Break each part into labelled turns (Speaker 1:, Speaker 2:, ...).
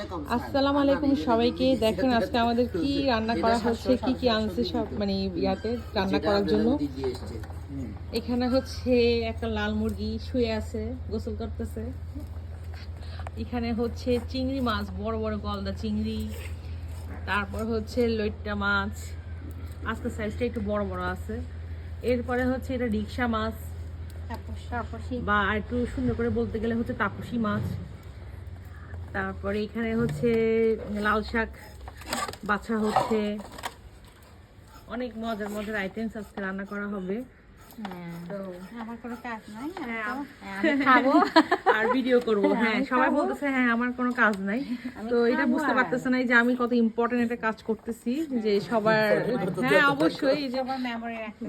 Speaker 1: আসসালামু আলাইকুম সবাইকে। দেখেন আজকে আমাদের কি রান্না করা হচ্ছে, কি কি আনছে সব মানে ইয়াতে রান্না করার জন্য। এখানে হচ্ছে একটা লাল মুরগি শুয়ে আছে, গোসল করতেছে। এখানে হচ্ছে চিংড়ি মাছ, বড় বড় গলদা চিংড়ি। তারপর হচ্ছে লইট্টা মাছ, আজকে সাইজটা একটু বড় বড় আছে। এরপরে হচ্ছে এটা রিকশা মাছ, বা একটু সুন্দর করে বলতে গেলে হচ্ছে তাপসী মাছ। তারপরে এখানে হচ্ছে লাল শাক বাছা হচ্ছে। অনেক মজার মজার আইটেমস আজকে রান্না করা হবে। তো
Speaker 2: আমার কোনো কাজ নাই,
Speaker 1: খাবো আর ভিডিও করব। হ্যাঁ, সবাই বলতেছে হ্যাঁ আমার কোনো কাজ নাই। তো এটা বুঝতে পারতেছে না যে আমি কত ইম্পর্টেন্ট একটা কাজ করতেছি, যে সবার হ্যাঁ অবশ্যই যে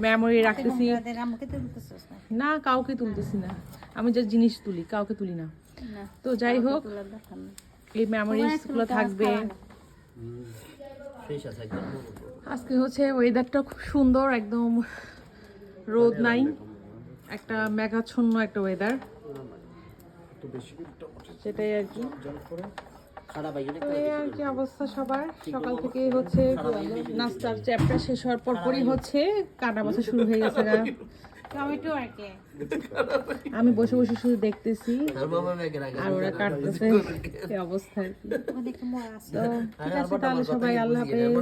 Speaker 1: মেমোরি রাখতেছি। না, কাউকে তুলতেছি না, আমি যে জিনিস তুলি কাউকে তুলি না। তো যাই হোক, এই মেমোরিজ গুলো থাকবে। আজকে হচ্ছে ওয়েদারটা খুব সুন্দর, একদম রোদ নাই, একটা মেঘাচ্ছন্ন একটা ওয়েদার, সেটাই আর কি। এই আর কি অবস্থা সবার। সকাল থেকে হচ্ছে নাস্তার চ্যাপ্টার শেষ হওয়ার পরই হচ্ছে কাটা বাছা শুরু হয়ে গেছে। আমি বসে বসে শুধু দেখতেছি আর ওরা কাটতেছে, এই অবস্থা আর কি। তো ঠিক আছে তাহলে সবাই আল্লাহ হাফেজ।